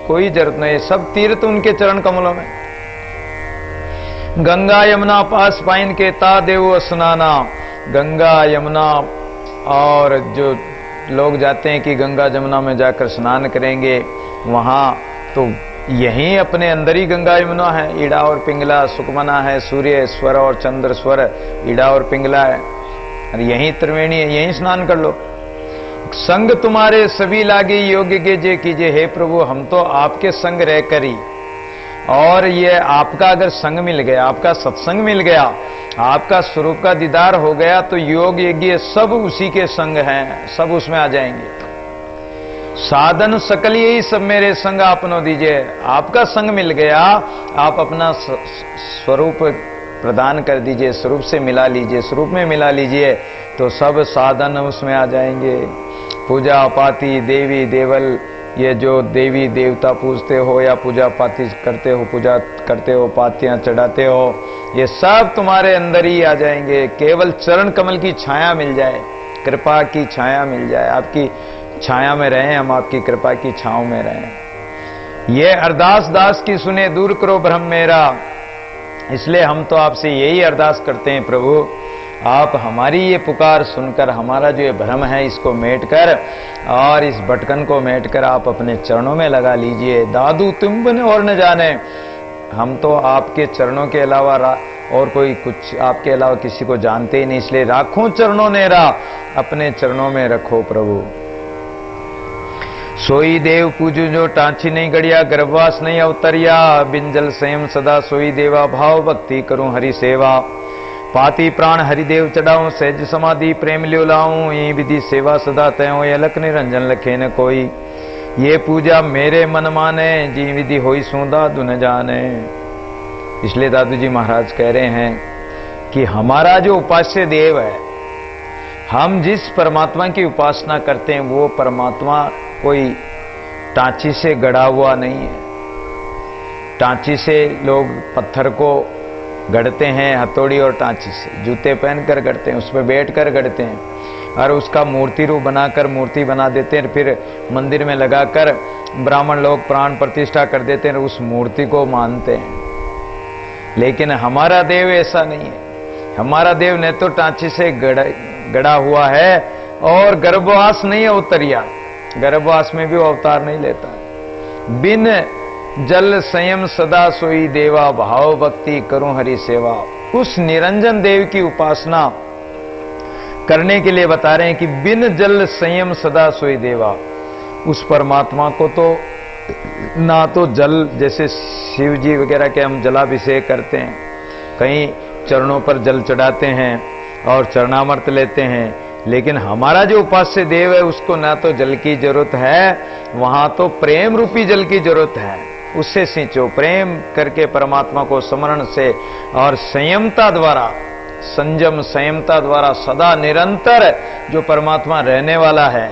कोई जरूरत नहीं, सब तीर्थ उनके चरण कमलों में। गंगा यमुना पास पाइन के ता देव स्नाना। गंगा यमुना, और जो लोग जाते हैं कि गंगा यमुना में जाकर स्नान करेंगे, वहां तो यहीं अपने अंदर ही गंगा यमुना है। ईड़ा और पिंगला सुकमना है, सूर्य स्वर और चंद्र स्वर ईड़ा और पिंगला है, और यहीं त्रिवेणी है, यहीं स्नान कर लो। संग तुम्हारे सभी लागे योग्य के जे कीजिए। हे प्रभु, हम तो आपके संग रह करी, और ये आपका अगर संग मिल गया, आपका सत्संग मिल गया, आपका स्वरूप का दीदार हो गया, तो योग यज्ञ सब उसी के संग हैं, सब उसमें आ जाएंगे। साधन सकल यही सब मेरे संग आपनो दीजिए। आपका संग मिल गया, आप अपना स्वरूप प्रदान कर दीजिए, स्वरूप से मिला लीजिए, स्वरूप में मिला लीजिए, तो सब साधन उसमें आ जाएंगे। पूजा पाती देवी देवल, ये जो देवी देवता पूजते हो या पूजा पाती करते हो, पूजा करते हो, पातियां चढ़ाते हो, ये सब तुम्हारे अंदर ही आ जाएंगे। केवल चरण कमल की छाया मिल जाए, कृपा की छाया मिल जाए, आपकी छाया में रहें, हम आपकी कृपा की छांव में रहें। ये अरदास दास की सुने, दूर करो भ्रम मेरा। इसलिए हम तो आपसे यही अरदास करते हैं, प्रभु आप हमारी ये पुकार सुनकर हमारा जो ये भ्रम है इसको मेट कर, और इस भटकन को मेट कर आप अपने चरणों में लगा लीजिए। दादू तुम बने और न जाने, हम तो आपके चरणों के अलावा और कोई कुछ आपके अलावा किसी को जानते ही नहीं, इसलिए राखों चरणों नेरा, अपने चरणों में रखो प्रभु। सोई देव पूजू जो टांची नहीं गड़िया, गर्भवास नहीं अवतरिया, बिंजल संयम सदा सोई देवा, भाव भक्ति करूं हरि सेवा। पाती प्राण हरिदेव चढ़ाऊं, सहज समाधि प्रेम लियो लाऊं, ये विधि सेवा सदा तयों, अलख निरंजन लखे न कोई। ये पूजा मेरे मन माने, जी विधि होई सो दादू न जाने। इसलिए दादू जी महाराज कह रहे हैं कि हमारा जो उपास्य देव है, हम जिस परमात्मा की उपासना करते हैं, वो परमात्मा कोई टांची से गढ़ा हुआ नहीं है। टांची से लोग पत्थर को गढ़ते हैं, हथौड़ी और टांची से, जूते पहनकर गढ़ते हैं, उस पर बैठकर गढ़ते हैं, और उसका मूर्ति रूप बनाकर मूर्ति बना देते हैं, फिर मंदिर में लगाकर ब्राह्मण लोग प्राण प्रतिष्ठा कर देते हैं, उस मूर्ति को मानते हैं। लेकिन हमारा देव ऐसा नहीं है। हमारा देव न तो टांची से गढ़ा हुआ है, और गर्भवास नहीं अवतरिया, गर्भवास में भी वो अवतार नहीं लेता। बिन जल संयम सदा सोई देवा, भाव भक्ति करूं हरि सेवा। उस निरंजन देव की उपासना करने के लिए बता रहे हैं कि बिन जल संयम सदा सोई देवा। उस परमात्मा को तो ना तो जल, जैसे शिव जी वगैरह के हम जलाभिषेक करते हैं, कहीं चरणों पर जल चढ़ाते हैं और चरणामृत लेते हैं, लेकिन हमारा जो उपास्य देव है उसको ना तो जल की जरूरत है, वहां तो प्रेम रूपी जल की जरूरत है। उससे सींचो, प्रेम करके परमात्मा को स्मरण से और संयमता द्वारा, संयम संयमता द्वारा सदा निरंतर जो परमात्मा रहने वाला है,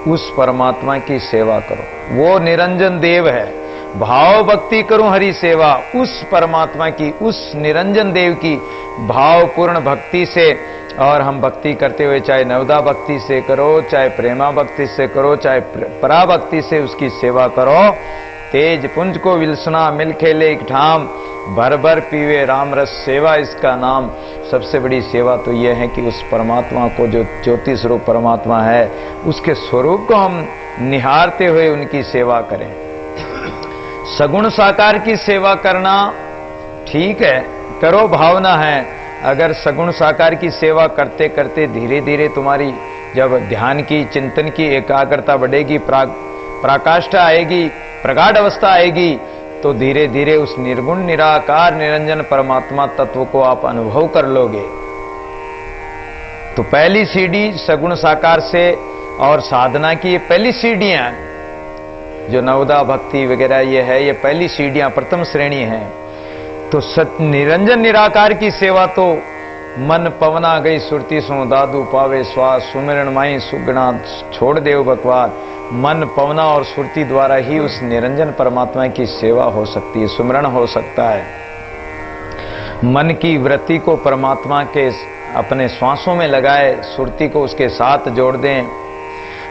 उस परमात्मा की सेवा करो। वो निरंजन देव है। भाव भक्ति करूं हरि सेवा। उस परमात्मा की, उस निरंजन देव की भावपूर्ण भक्ति से, और हम भक्ति करते हुए चाहे नवदा भक्ति से करो, चाहे प्रेमा भक्ति से करो, चाहे पराभक्ति से उसकी सेवा करो। तेज पुंज को विलसना मिल खेले एक ठाम, भर भर पीवे राम रस सेवा इसका नाम। सबसे बड़ी सेवा तो यह है कि उस परमात्मा को, जो ज्योति स्वरूप परमात्मा है, उसके स्वरूप को हम निहारते हुए उनकी सेवा करें। सगुण साकार की सेवा करना ठीक है, करो, भावना है। अगर सगुण साकार की सेवा करते करते धीरे धीरे तुम्हारी जब ध्यान की, चिंतन की एकाग्रता बढ़ेगी, पराकाष्ठा आएगी, प्रगाढ़ अवस्था आएगी, तो धीरे धीरे उस निर्गुण निराकार निरंजन परमात्मा तत्व को आप अनुभव कर लोगे। तो पहली सीढ़ी सगुण साकार से और साधना की, ये पहली सीढ़ियां जो नवदा भक्ति वगैरह ये है, ये पहली सीढ़ियां, प्रथम श्रेणी है। तो निरंजन निराकार की सेवा तो मन पवना गई सुरती सो दादू पावे श्वास, सुमिरन माई सुगना छोड़ देव बकवास। मन पवना और सुरती द्वारा ही उस निरंजन परमात्मा की सेवा हो सकती है, सुमिरन हो सकता है। मन की वृत्ति को परमात्मा के अपने श्वासों में लगाए, सुरती को उसके साथ जोड़ दें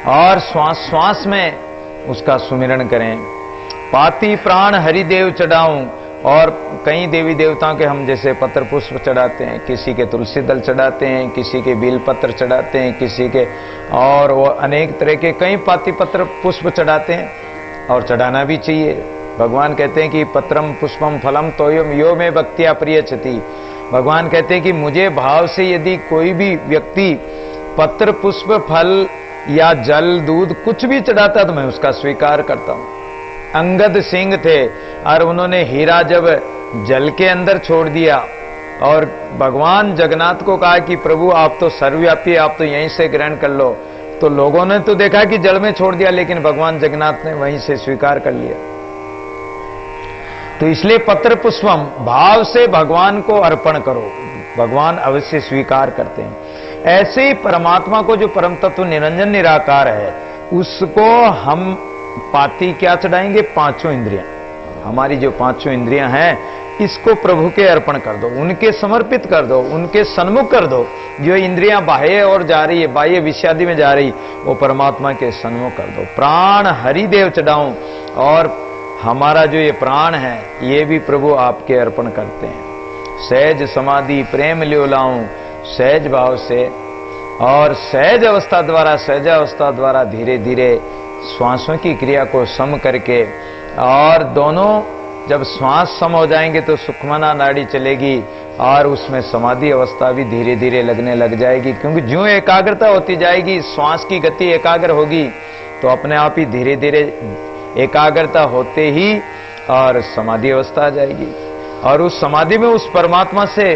और श्वास श्वास में उसका सुमिरन करें। पाती प्राण हरिदेव चढ़ाऊं। और कई देवी देवताओं के हम जैसे पत्र पुष्प चढ़ाते हैं, किसी के तुलसी दल चढ़ाते हैं, किसी के बेल पत्र चढ़ाते हैं, किसी के और वो अनेक तरह के कई पाती पत्र पुष्प चढ़ाते हैं, और चढ़ाना भी चाहिए। भगवान कहते हैं कि पत्रम पुष्पम फलम तोयम यो में भक्तिया प्रियच्छति। भगवान कहते हैं कि मुझे भाव से यदि कोई भी व्यक्ति पत्र पुष्प फल या जल दूध कुछ भी चढ़ाता तो मैं उसका स्वीकार करता हूं। अंगद सिंह थे और उन्होंने हीरा जब जल के अंदर छोड़ दिया और भगवान जगन्नाथ को कहा कि प्रभु आप तो सर्वव्यापी, आप तो यहीं से ग्रहण कर लो, तो लोगों ने तो देखा कि जल में छोड़ दिया, लेकिन भगवान जगन्नाथ ने वहीं से स्वीकार कर लिया। तो इसलिए पत्र पुष्पम भाव से भगवान को अर्पण करो, भगवान अवश्य स्वीकार करते हैं। ऐसे ही परमात्मा को जो परम तत्व निरंजन निराकार है उसको हम पाती क्या चढ़ाएंगे? पांचों इंद्रियां। हमारी जो पांचों इंद्रियां हैं इसको प्रभु के अर्पण कर दो, उनके समर्पित कर दो, उनके सन्मुख कर दो। जो इंद्रियां बाह्य और जा रही है, बाह्य विषयादि में जा रही, वो परमात्मा के सन्मुख कर दो। प्राण हरिदेव चढ़ाऊं, और हमारा जो ये प्राण है ये भी प्रभु आपके अर्पण करते हैं। सहज समाधि प्रेम ल्यो लाऊं, सहज भाव से और सहज अवस्था द्वारा, सहजावस्था द्वारा धीरे धीरे श्वासों की क्रिया को सम करके, और दोनों जब श्वास सम हो जाएंगे तो सुखमना नाड़ी चलेगी और उसमें समाधि अवस्था भी धीरे धीरे लगने लग जाएगी। क्योंकि ज्यों एकाग्रता होती जाएगी, श्वास की गति एकाग्र होगी, तो अपने आप ही धीरे धीरे एकाग्रता होते ही और समाधि अवस्था आ जाएगी। और उस समाधि में उस परमात्मा से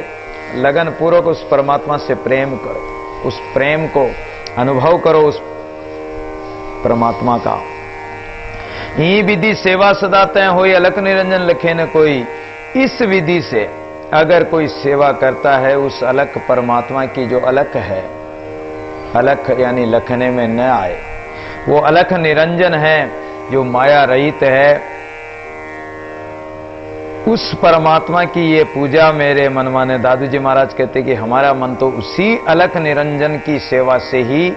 लगन पूर्वक उस परमात्मा से प्रेम करो, उस प्रेम को अनुभव करो उस परमात्मा का। ई विधि सेवा सदा तय होई, अलख निरंजन लखे न कोई। इस विधि से अगर कोई सेवा करता है उस अलख परमात्मा की, जो अलख है, अलख यानी लखने में न आए, वो अलख निरंजन है जो माया रहित है, उस परमात्मा की ये पूजा मेरे मन माने। दादू जी महाराज कहते कि हमारा मन तो उसी अलख निरंजन की सेवा से ही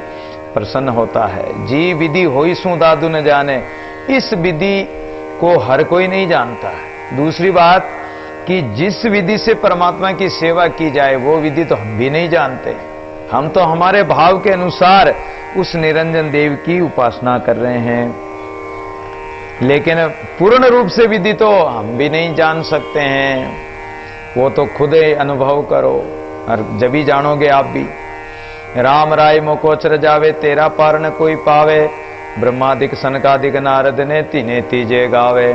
प्रसन्न होता है। जी विधि होई सु दादू न जाने, इस विधि को हर कोई नहीं जानता है। दूसरी बात कि जिस विधि से परमात्मा की सेवा की जाए वो विधि तो हम भी नहीं जानते। हम तो हमारे भाव के अनुसार उस निरंजन देव की उपासना कर रहे हैं, लेकिन पूर्ण रूप से विधि तो हम भी नहीं जान सकते हैं। वो तो खुद ही अनुभव करो और जब ही जानोगे आप भी। राम राय मोकोचर जावे, तेरा पार न कोई पावे। ब्रह्मादिक सनकादिक नारद ने तीने तीजे गावे।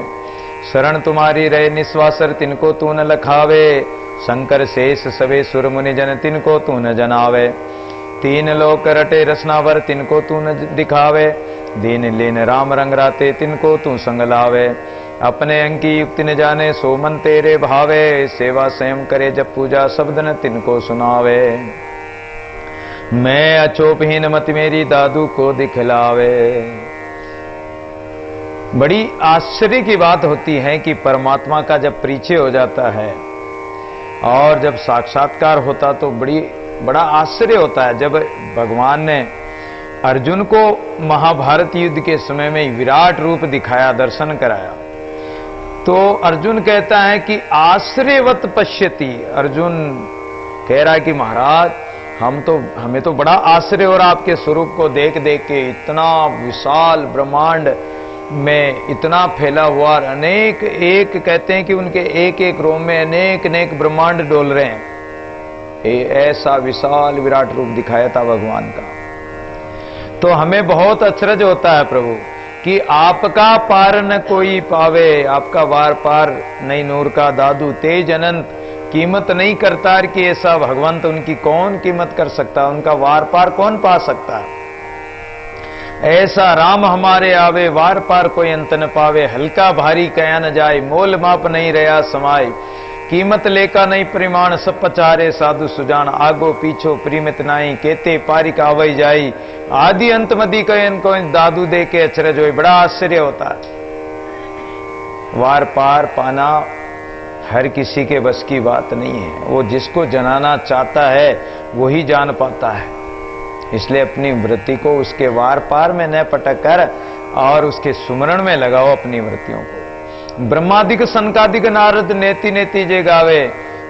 शरण तुम्हारी रहे निस्वासर, तिनको तू न लखावे। शंकर शेष सवे सुर मुनि जन, तिनको तू न जनावे। तीन लोक रटे रसनावर, तिनको तू न दिखावे। दीन लीन राम रंग राते, तिनको तू संग लावे। अपने अंकी युक्ति न जाने, सो मन तेरे भावे। सेवा स्वयं करे जब पूजा, शब्द न तिनको सुनावे। मैं अचोपहीन मत मेरी, दादू को दिखलावे। बड़ी आश्चर्य की बात होती है कि परमात्मा का जब परिचय हो जाता है और जब साक्षात्कार होता तो बड़ा आश्चर्य होता है। जब भगवान ने अर्जुन को महाभारत युद्ध के समय में विराट रूप दिखाया, दर्शन कराया, तो अर्जुन कहता है कि आश्चर्यवत पश्यति। अर्जुन कह रहा है कि महाराज हमें तो बड़ा आश्चर्य हो रहा आपके स्वरूप को देख देख के। इतना विशाल ब्रह्मांड में इतना फैला हुआ, अनेक एक कहते हैं कि उनके एक एक रोम में अनेक अनेक ब्रह्मांड डोल रहे हैं। ऐसा विशाल विराट रूप दिखाया था भगवान का। तो हमें बहुत अचरज होता है प्रभु कि आपका पार न कोई पावे, आपका वार पार नहीं नूर का दादू तेज अनंत। कीमत नहीं करता कि ऐसा भगवंत, उनकी कौन कीमत कर सकता, उनका वार पार कौन पा सकता है। ऐसा राम हमारे आवे, वार पार कोई अंत न पावे। हल्का भारी कया न जाए, मोल माप नहीं रहा समाय। कीमत लेका नहीं परिमाण, सब पचारे साधु सुजान। आगो पीछो प्रीमित नाई, केते पारिक आवई जाई। आदि अंत मदी कयन को दादू दे के अचरज हो। बड़ा आश्चर्य होता है। वार पार पाना हर किसी के बस की बात नहीं है। वो जिसको जनाना चाहता है वही जान पाता है। इसलिए अपनी वृत्ति को उसके वार पार में न पटक कर और उसके सुमरण में लगाओ अपनी वृत्तियों को। ब्रह्मादिक सनकादिक नारद नेति नेति जे गावे।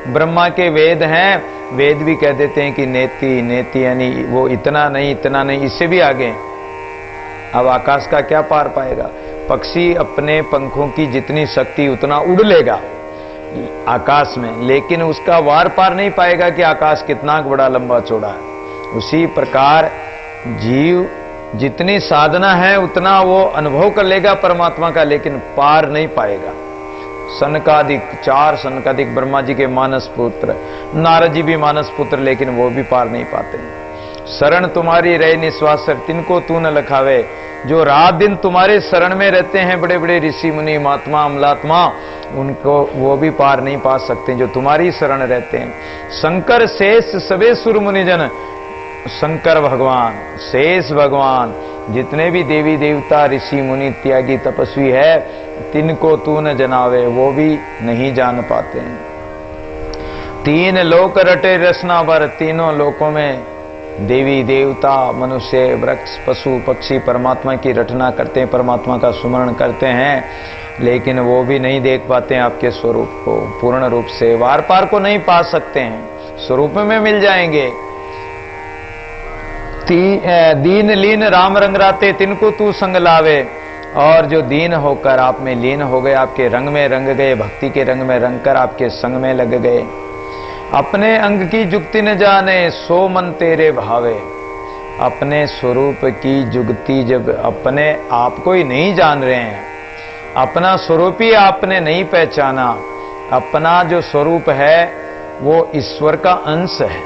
ब्रह्मा के वेद हैं, वेद भी कह देते हैं कि नेति नेति, यानी वो इतना नहीं, इससे भी आगे। अब आकाश का क्या पार पाएगा? पक्षी अपने पंखों की जितनी शक्ति उतना उड़ लेगा आकाश में, लेकिन उसका वार पार नहीं पाएगा कि आकाश कितना बड़ा लंबा चौड़ा है। उसी प्रकार जीव जितनी साधना है उतना वो अनुभव कर लेगा परमात्मा का, लेकिन पार नहीं पाएगा। सनकादिक, 4 सनकादिक ब्रह्मा जी के मानस पुत्र, नारद जी भी मानस पुत्र, लेकिन वो भी पार नहीं पाते। शरण तुम्हारी रहे निश्वासर, तिनको तू न लखावे। जो रात दिन तुम्हारे शरण में रहते हैं बड़े बड़े ऋषि मुनि महात्मा अमलात्मा, उनको वो भी पार नहीं पा सकते जो तुम्हारी शरण रहते हैं। शंकर शेष सबे सुर मुनिजन, शंकर भगवान, शेष भगवान, जितने भी देवी देवता ऋषि मुनि त्यागी तपस्वी है, तिनको तू न जनावे, वो भी नहीं जान पाते हैं। 3 लोक रटे रसना भर, तीनों लोकों में देवी देवता मनुष्य वृक्ष पशु पक्षी परमात्मा की रटना करते हैं, परमात्मा का सुमरण करते हैं, लेकिन वो भी नहीं देख पाते हैं आपके स्वरूप को पूर्ण रूप से, वार पार को नहीं पा सकते हैं, स्वरूप में मिल जाएंगे। दीन लीन राम रंग राते, तिनको तू संग लावे। और जो दीन होकर आप में लीन हो गए, आपके रंग में रंग गए, भक्ति के रंग में रंग कर आपके संग में लग गए। अपने अंग की जुगति न जाने, सो मन तेरे भावे। अपने स्वरूप की जुगति जब अपने आप को ही नहीं जान रहे हैं, अपना स्वरूप ही आपने नहीं पहचाना, अपना जो स्वरूप है वो ईश्वर का अंश है,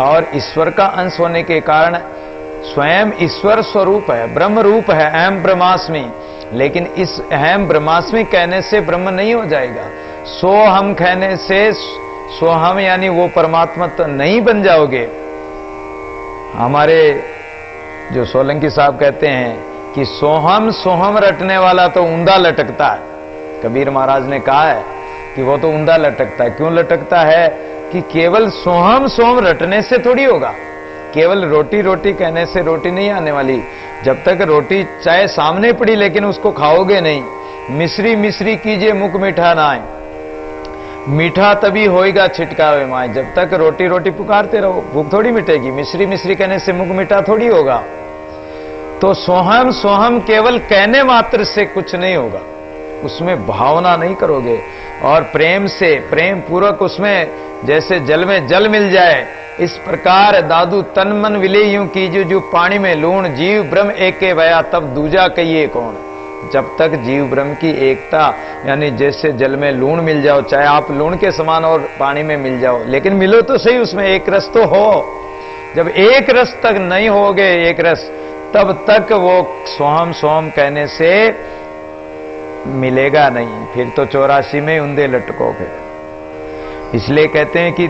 और ईश्वर का अंश होने के कारण स्वयं ईश्वर स्वरूप है, ब्रह्म रूप है, अहम ब्रह्मास्मि। लेकिन इस अहम ब्रह्मास्मि कहने से ब्रह्म नहीं हो जाएगा, सो हम कहने से सो हम यानी वो परमात्मा तो नहीं बन जाओगे। हमारे जो सोलंकी साहब कहते हैं कि सोहम सोहम रटने वाला तो ऊंधा लटकता है। कबीर महाराज ने कहा है कि वो तो ऊंधा लटकता है। क्यों लटकता है? कि केवल सोहम सोहम रटने से थोड़ी होगा, केवल रोटी रोटी कहने से रोटी नहीं आने वाली। जब तक रोटी चाहे सामने पड़ी लेकिन उसको खाओगे नहीं। मिश्री मिश्री कीजिए मुख मीठा ना आए, मीठा तभी होएगा छिटकावे माए। जब तक रोटी रोटी पुकारते रहो भूख थोड़ी मिटेगी, मिश्री मिश्री कहने से मुख मीठा थोड़ी होगा। तो सोहम सोहम केवल कहने मात्र से कुछ नहीं होगा, उसमें भावना नहीं करोगे और प्रेम से प्रेम पूर्वक उसमें जैसे जल में जल मिल जाए, इस प्रकार दादू तन मन विले यूं कीजिए जो पानी में लूण, जीव ब्रह्म एके भया तब दूजा कहिए कौन। जब तक जीव ब्रह्म की एकता यानी जैसे जल में लूण मिल जाओ, चाहे आप लूण के समान और पानी में मिल जाओ, लेकिन मिलो तो सही, उसमें एक रस तो हो। जब एक रस तक नहीं होगे एक रस, तब तक वो सोहम सोहम कहने से मिलेगा नहीं, फिर तो 84 में ऊंधे लटकोगे। इसलिए कहते हैं कि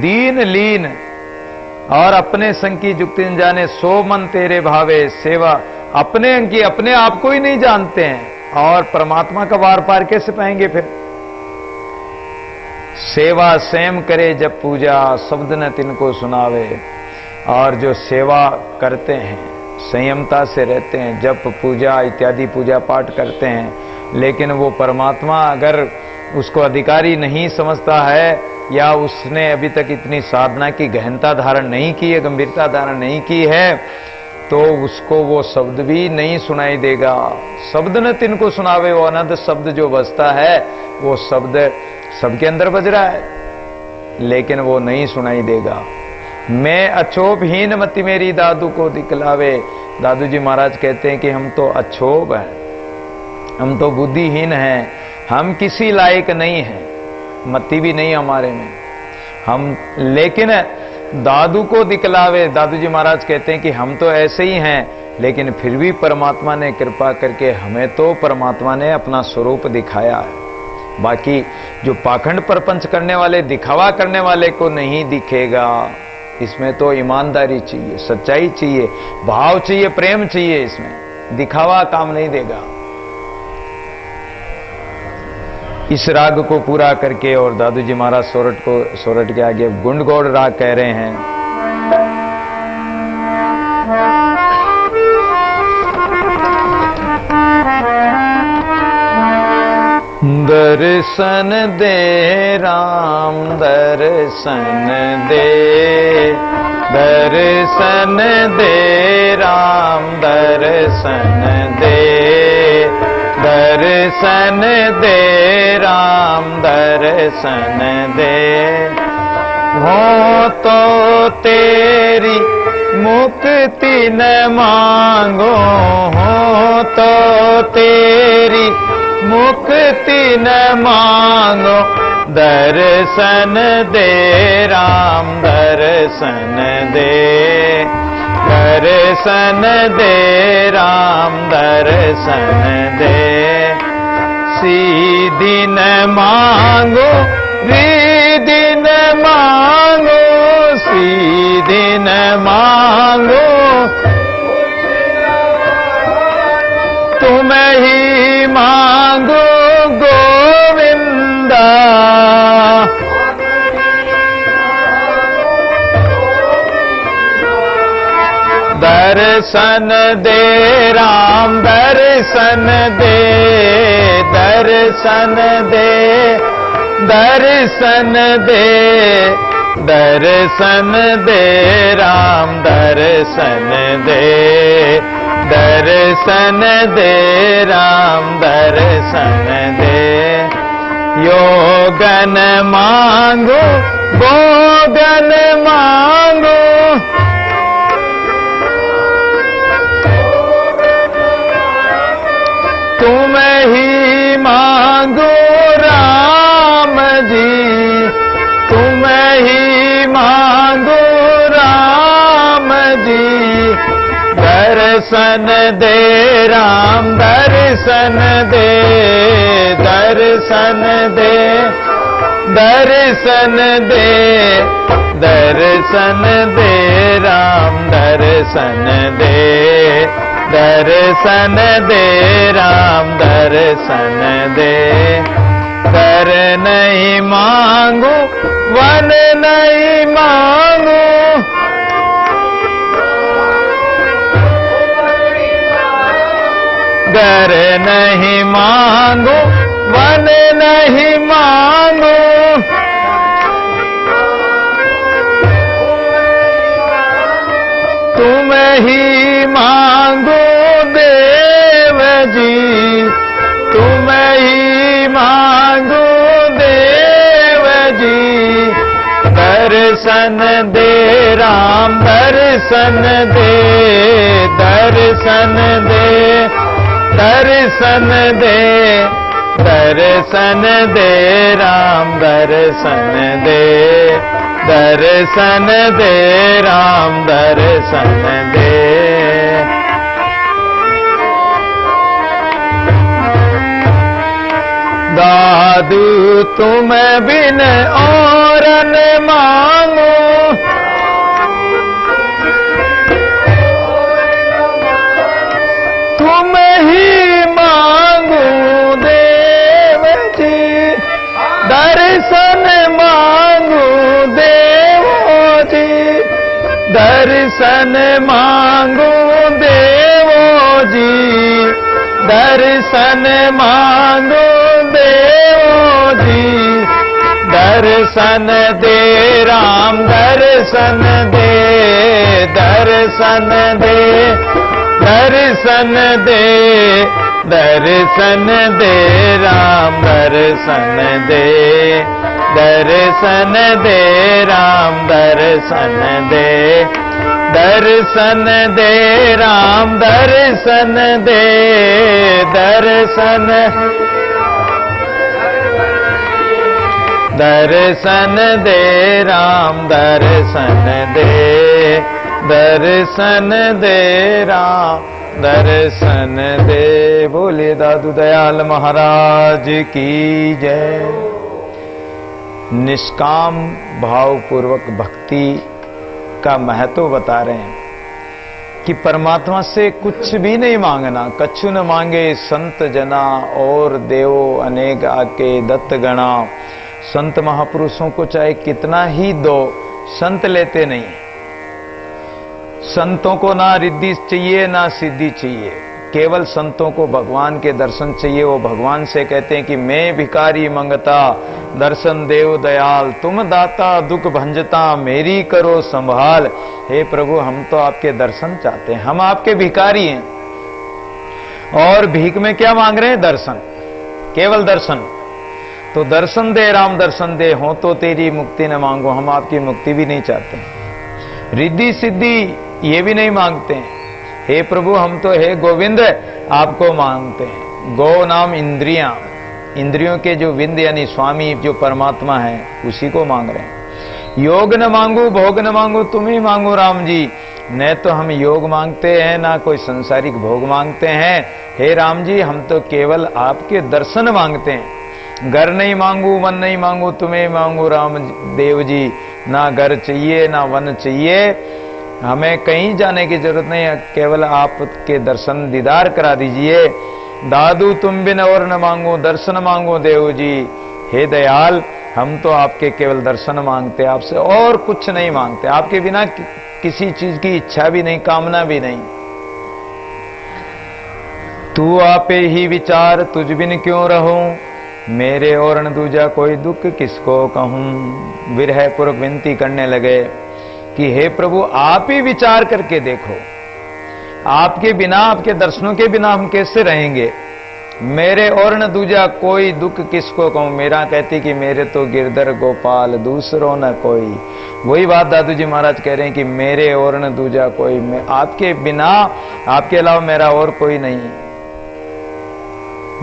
दीन लीन और अपने संग की जुक्ति न जाने, सो मन तेरे भावे। सेवा अपने अंग की अपने आप को ही नहीं जानते हैं और परमात्मा का वार पार कैसे पाएंगे फिर। सेवा सेम करे जब पूजा, शब्द न तिनको सुनावे। और जो सेवा करते हैं संयमता से रहते हैं, जप पूजा इत्यादि पूजा पाठ करते हैं, लेकिन वो परमात्मा अगर उसको अधिकारी नहीं समझता है या उसने अभी तक इतनी साधना की गहनता धारण नहीं की है, गंभीरता धारण नहीं की है, तो उसको वो शब्द भी नहीं सुनाई देगा। शब्द न तिनको सुनावे, वो अनंत शब्द जो बजता है वो शब्द सबके अंदर बज रहा है, लेकिन वो नहीं सुनाई देगा। मैं अछोभहीन मति मेरी दादू को दिखलावे। दादू जी महाराज कहते हैं कि हम तो अछोभ हैं, हम तो बुद्धिहीन हैं, हम किसी लायक नहीं हैं, मति भी नहीं हमारे में हम, लेकिन दादू को दिखलावे। दादू जी महाराज कहते हैं कि हम तो ऐसे ही हैं, लेकिन फिर भी परमात्मा ने कृपा करके हमें तो परमात्मा ने अपना स्वरूप दिखाया है। बाकी जो पाखंड प्रपंच करने वाले, दिखावा करने वाले को नहीं दिखेगा। इसमें तो ईमानदारी चाहिए, सच्चाई चाहिए, भाव चाहिए, प्रेम चाहिए, इसमें दिखावा काम नहीं देगा। इस राग को पूरा करके और दादू जी महाराज सोरठ के आगे गुंडगौड़ राग कह रहे हैं। दर्शन दे राम दर्शन दे, दर्शन दे राम दर्शन दे, दर्शन दे राम दर्शन दे। हो तो तेरी मुक्ति न मांगो, हो तो तेरी मुक्ति न मांगो, दर्शन दे राम दर्शन दे, दर्शन दे राम दर्शन दे। सीधी न मांगो रिद्धि न मांगो, सीधी न मांगो, तुम ही मांगो गोविंदा। दर्शन दे राम दर्शन दे, दर्शन दे, दर्शन दे, दर्शन दे राम दर्शन दे, दर्शन दे राम दर्शन दे। योगन मांगो भोगन मांगो, तुम ही मांगो राम जी, तुम ही मांगो राम जी। दर्शन दे राम दर्शन दे, दर्शन दे, दर्शन दे, दर्शन दे राम दर्शन दे, दर्शन दे राम दर्शन दे। कर नहीं मांगो वन नहीं मांगो, घर नहीं मांगो वन नहीं मांगो, तुम ही मांगो देव जी, तुम ही मांगो देव जी। दर्शन दे राम दर्शन दे, दर्शन दे, दर्शन दे, दर्शन दे राम दर्शन दे, दर्शन दे राम दर्शन दे। दादू तुम बिन और न मांगो, तुम ही मांगो देव जी। दर्शन मांगो देव जी, दर्शन मांगो देव जी, दर्शन मांगो देव जी। दर्शन दे राम दर्शन दे, दर्शन दे, दर्शन दे, दर्शन दे राम दर्शन दे, दर्शन दे राम दर्शन दे, दर्शन दे राम दर्शन दे, दर्शन, दर्शन दे राम दर्शन दे, दर्शन दे राम दर्शन दे। बोले दादू दयाल महाराज की जय। निष्काम भावपूर्वक भक्ति का महत्व बता रहे हैं कि परमात्मा से कुछ भी नहीं मांगना। कछु न मांगे संत जना और देवो अनेक आके दत्त गणा। संत महापुरुषों को चाहे कितना ही दो, संत लेते नहीं। संतों को ना रिद्धि चाहिए ना सिद्धि चाहिए, केवल संतों को भगवान के दर्शन चाहिए। वो भगवान से कहते हैं कि मैं भिखारी मंगता दर्शन देव दयाल, तुम दाता दुख भंजता मेरी करो संभाल। हे प्रभु, हम तो आपके दर्शन चाहते हैं, हम आपके भिखारी हैं। और भीख में क्या मांग रहे हैं? दर्शन, केवल दर्शन। तो दर्शन दे राम दर्शन दे, हो तो तेरी मुक्ति न मांगो। हम आपकी मुक्ति भी नहीं चाहते हैं, रिद्धि सिद्धि ये भी नहीं मांगते हैं। हे प्रभु, हम तो हे गोविंद आपको मांगते हैं। गो नाम इंद्रियां, इंद्रियों के जो विंद यानी स्वामी जो परमात्मा है उसी को मांग रहे हैं। योग न मांगू भोग न मांगू, तुम्हें मांगू राम जी। न तो हम योग मांगते हैं ना कोई संसारिक भोग मांगते हैं। हे राम जी, हम तो केवल आपके दर्शन मांगते हैं। घर नहीं मांगू वन नहीं मांगू, तुम्हें मांगू राम देव जी। ना घर चाहिए ना वन चाहिए, हमें कहीं जाने की जरूरत नहीं है, केवल आपके दर्शन दीदार करा दीजिए। दादू तुम बिन और न मांगो, दर्शन मांगो देव जी। हे दयाल, हम तो आपके केवल दर्शन मांगते, आपसे और कुछ नहीं मांगते। आपके बिना किसी चीज की इच्छा भी नहीं, कामना भी नहीं। तू आपे ही विचार, तुझ बिन क्यों रहूं, मेरे और न दूजा कोई दुख किसको कहूं। विरह पूर्वक विनती करने लगे कि हे प्रभु, आप ही विचार करके देखो, आपके बिना, आपके दर्शनों के बिना हम कैसे रहेंगे। मेरे और न दूजा कोई दुख किसको कहूं। मेरा कहती कि मेरे तो गिरधर गोपाल, दूसरों न कोई। वही बात दादू जी महाराज कह रहे हैं कि मेरे और न दूजा कोई, मैं आपके बिना, आपके अलावा मेरा और कोई नहीं।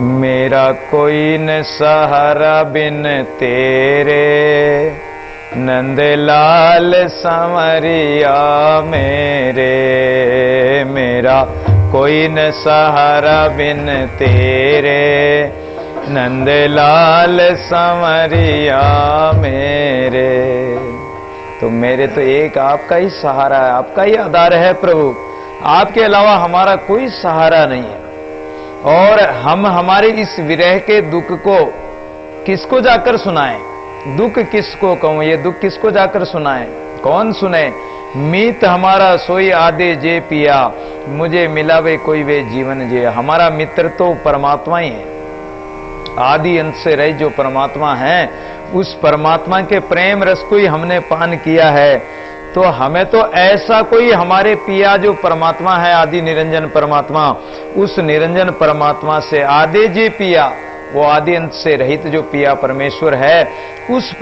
मेरा कोई न सहारा बिन तेरे, नंदलाल संवरिया मेरे। मेरा कोई न सहारा बिन तेरे, नंदलाल संवरिया मेरे। तो मेरे तो एक आपका ही सहारा है, आपका ही आधार है प्रभु। आपके अलावा हमारा कोई सहारा नहीं है। और हम हमारे इस विरह के दुख को किसको जाकर सुनाएं? दुख किसको कहूं, ये दुख किसको जाकर सुनाएं? कौन सुने? मीत हमारा सोई आदे जे पिया, मुझे मिला वे कोई वे जीवन जे। हमारा मित्र तो परमात्मा ही है, आदि अंत से रहित जो परमात्मा है, उस परमात्मा के प्रेम रस को ही हमने पान किया है। तो हमें तो ऐसा कोई हमारे पिया जो परमात्मा है, आदि निरंजन परमात्मा, उस निरंजन परमात्मा से आदे जे पिया, वो आदि अंत से रहित जो पिया परमेश्वर है, उस